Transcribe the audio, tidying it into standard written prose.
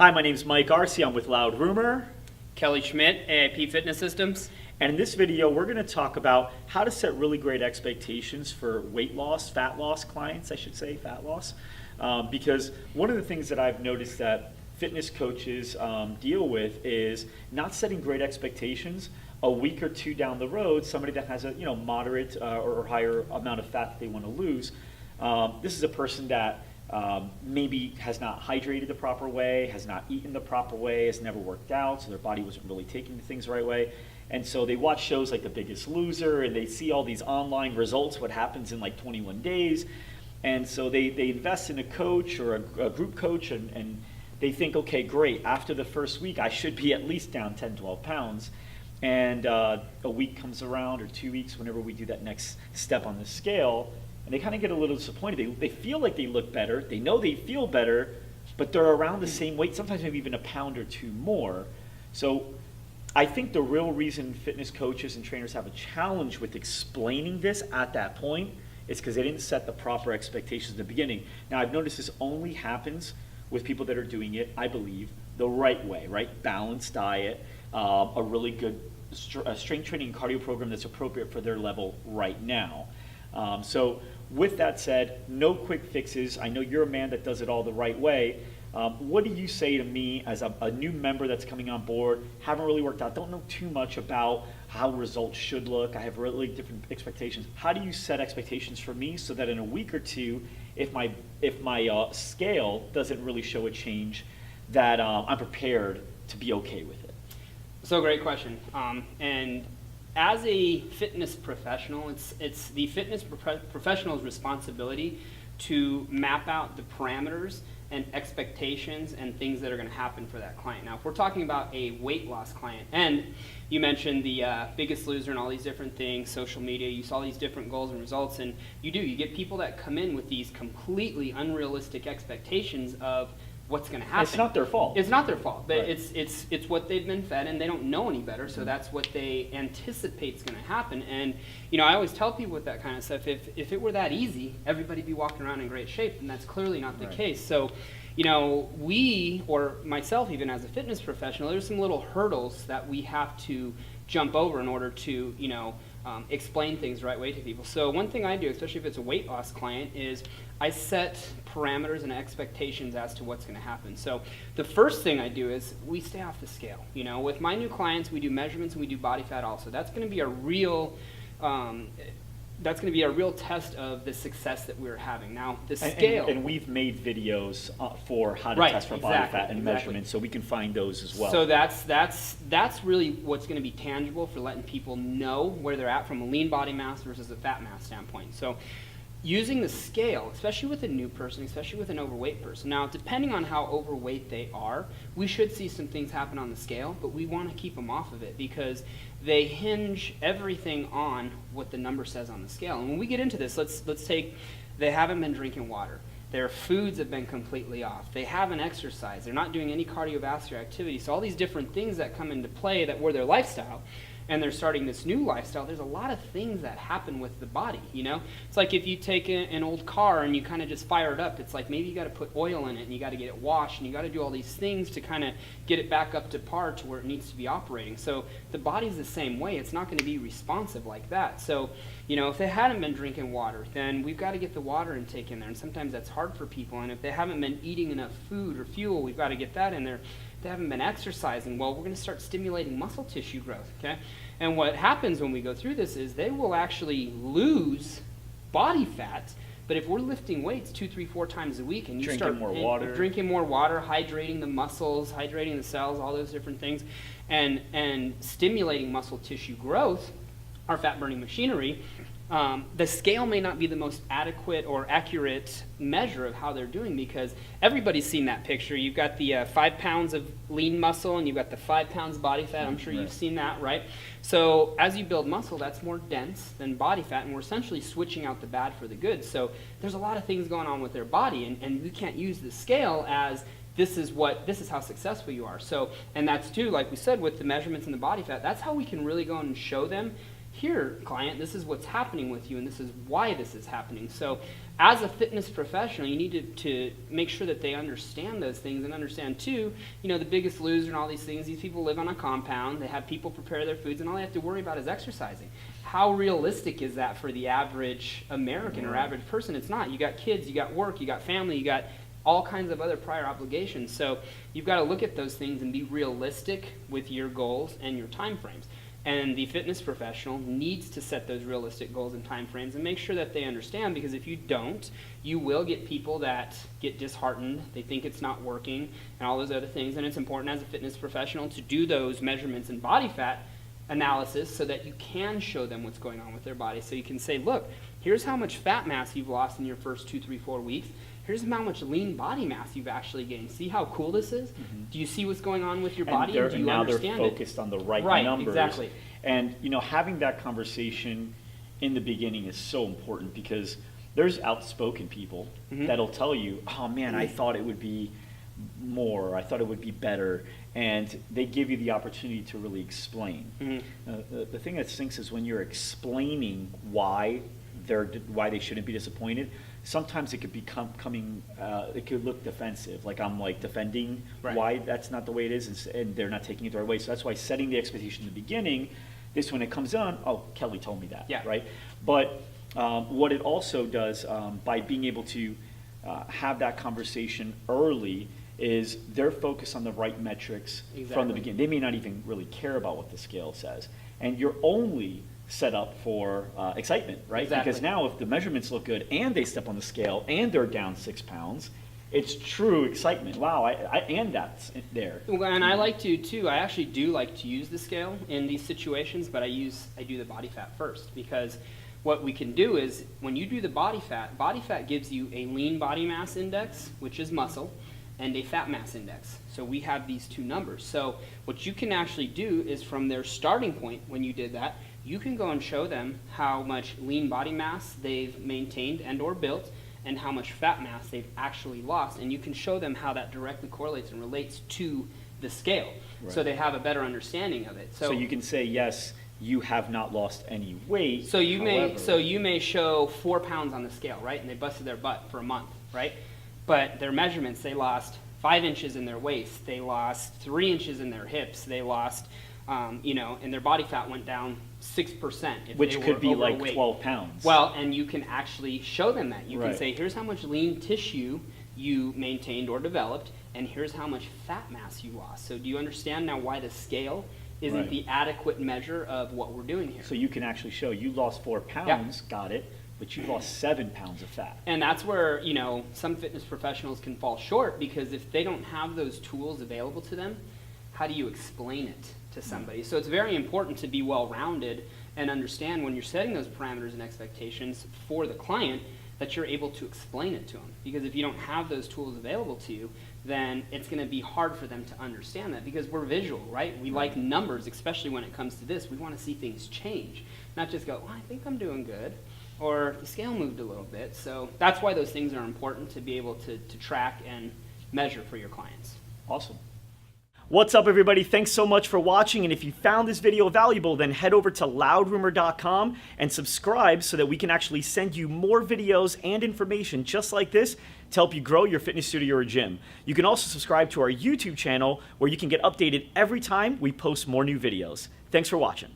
Hi, my name is Mike Arce. I'm with Loud Rumor. Kelly Schmidt, AIP Fitness Systems. And in this video, we're going to talk about how to set really great expectations for weight loss, fat loss clients, I should say, fat loss. Because one of the things that I've noticed that fitness coaches deal with is not setting great expectations. A week or two down the road, somebody that has a moderate or higher amount of fat that they want to lose, this is a person that maybe has not hydrated the proper way, has not eaten the proper way, has never worked out, so their body wasn't really taking the things the right way. And so they watch shows like The Biggest Loser, and they see all these online results, what happens in like 21 days. And so they invest in a coach or a group coach, and they think, okay, great, after the first week, I should be at least down 10, 12 pounds. And a week comes around, or 2 weeks, whenever we do that next step on the scale, and they kind of get a little disappointed. They feel like they look better, they know they feel better, but they're around the same weight, sometimes maybe even a pound or two more. So I think the real reason fitness coaches and trainers have a challenge with explaining this at that point is because they didn't set the proper expectations in the beginning. Now, I've noticed this only happens with people that are doing it, I believe, the right way, right? Balanced diet, a really good strength training and cardio program that's appropriate for their level right now. So with that said, no quick fixes. I know you're a man that does it all the right way. What do you say to me as a new member that's coming on board, haven't really worked out, don't know too much about how results should look, I have really different expectations. How do you set expectations for me so that in a week or two, if my scale doesn't really show a change, that I'm prepared to be okay with it? So great question. And as a fitness professional, it's the fitness professional's responsibility to map out the parameters and expectations and things that are going to happen for that client. Now, if we're talking about a weight loss client, and you mentioned the Biggest Loser and all these different things, social media, you saw these different goals and results, and you get people that come in with these completely unrealistic expectations of what's going to happen. It's not their fault. It's not their fault, but right. It's what they've been fed, and they don't know any better, so that's what they anticipate is going to happen. And I always tell people with that kind of stuff, if it were that easy, everybody'd be walking around in great shape, and that's clearly not the case. So we, or myself even as a fitness professional, there's some little hurdles that we have to jump over in order to explain things the right way to people. So one thing I do, especially if it's a weight loss client, is I set parameters and expectations as to what's going to happen. So the first thing I do is we stay off the scale. With my new clients, we do measurements and we do body fat also. That's going to be a real test of the success that we're having. Now, the scale. And we've made videos for how to test for body fat and measurements, so we can find those as well. So that's really what's going to be tangible for letting people know where they're at from a lean body mass versus a fat mass standpoint. So using the scale, especially with a new person, especially with an overweight person. Now, depending on how overweight they are, we should see some things happen on the scale, but we want to keep them off of it because they hinge everything on what the number says on the scale. And when we get into this, let's take, they haven't been drinking water. Their foods have been completely off. They haven't exercised. They're not doing any cardiovascular activity. So all these different things that come into play that were their lifestyle, and they're starting this new lifestyle, there's a lot of things that happen with the body, It's like if you take an old car and you kind of just fire it up, it's like maybe you got to put oil in it and you got to get it washed and you got to do all these things to kind of get it back up to par to where it needs to be operating. So the body's the same way. It's not going to be responsive like that. So, if they hadn't been drinking water, then we've got to get the water intake in there. And sometimes that's hard for people. And if they haven't been eating enough food or fuel, we've got to get that in there. If they haven't been exercising, well, we're going to start stimulating muscle tissue growth, okay? And what happens when we go through this is they will actually lose body fat, but if we're lifting weights 2, 3, 4 times a week and you drinking more water, hydrating the muscles, hydrating the cells, all those different things, and stimulating muscle tissue growth, our fat-burning machinery, the scale may not be the most adequate or accurate measure of how they're doing because everybody's seen that picture. You've got the 5 pounds of lean muscle and you've got the 5 pounds body fat. I'm sure you've seen that, right? So as you build muscle, that's more dense than body fat, and we're essentially switching out the bad for the good. So there's a lot of things going on with their body, and we can't use the scale as this is how successful you are. So, and that's too, like we said, with the measurements in the body fat, that's how we can really go and show them, here, client, this is what's happening with you, and this is why this is happening. So as a fitness professional, you need to make sure that they understand those things and understand, too, the Biggest Loser and all these things. These people live on a compound. They have people prepare their foods, and all they have to worry about is exercising. How realistic is that for the average American or average person? It's not. You got kids, you got work, you got family, you got all kinds of other prior obligations. So you've got to look at those things and be realistic with your goals and your time frames. And the fitness professional needs to set those realistic goals and time frames and make sure that they understand, because if you don't, you will get people that get disheartened, they think it's not working, and all those other things. And it's important as a fitness professional to do those measurements and body fat analysis so that you can show them what's going on with their body. So you can say, look, here's how much fat mass you've lost in your first 2, 3, 4 weeks. Here's how much lean body mass you've actually gained. See how cool this is? Mm-hmm. Do you see what's going on with your body? And do you now understand they're focused on the right numbers. Exactly. And having that conversation in the beginning is so important, because there's outspoken people that'll tell you, oh man, I thought it would be more, I thought it would be better, and they give you the opportunity to really explain. The thing that stinks is when you're explaining why they shouldn't be disappointed. Sometimes it could it could look defensive, like I'm defending why that's not the way it is, and they're not taking it the right way. So that's why setting the expectation in the beginning, this when it comes on, oh, Kelly told me that, right? But what it also does, by being able to have that conversation early, is they're focused on the right metrics from the beginning. They may not even really care about what the scale says, and you're only set up for excitement, right? Exactly. Because now if the measurements look good and they step on the scale and they're down 6 pounds, it's true excitement. Wow, and that's there. Well, and I like to too. I actually do like to use the scale in these situations, but I do the body fat first, because what we can do is when you do the body fat gives you a lean body mass index, which is muscle, and a fat mass index. So we have these two numbers. So what you can actually do is from their starting point when you did that, you can go and show them how much lean body mass they've maintained and or built, and how much fat mass they've actually lost, and you can show them how that directly correlates and relates to the scale, so they have a better understanding of it. So you can say, yes, you have not lost any weight. So you may show 4 pounds on the scale, right? And they busted their butt for a month, right? But their measurements, they lost 5 inches in their waist, they lost 3 inches in their hips, they lost, and their body fat went down 6%. Which could be like 12 pounds. Well, and you can actually show them that. You can say, here's how much lean tissue you maintained or developed, and here's how much fat mass you lost. So do you understand now why the scale isn't the adequate measure of what we're doing here? So you can actually show you lost 4 pounds, got it, but you lost 7 pounds of fat. And that's where, some fitness professionals can fall short, because if they don't have those tools available to them, how do you explain it to somebody? So it's very important to be well-rounded and understand when you're setting those parameters and expectations for the client that you're able to explain it to them. Because if you don't have those tools available to you, then it's going to be hard for them to understand that, because we're visual, right? We like numbers, especially when it comes to this. We want to see things change, not just go, well, I think I'm doing good, or the scale moved a little bit. So that's why those things are important to be able to track and measure for your clients. Awesome. What's up, everybody? Thanks so much for watching, and if you found this video valuable, then head over to loudrumor.com and subscribe so that we can actually send you more videos and information just like this to help you grow your fitness studio or gym. You can also subscribe to our YouTube channel, where you can get updated every time we post more new videos. Thanks for watching.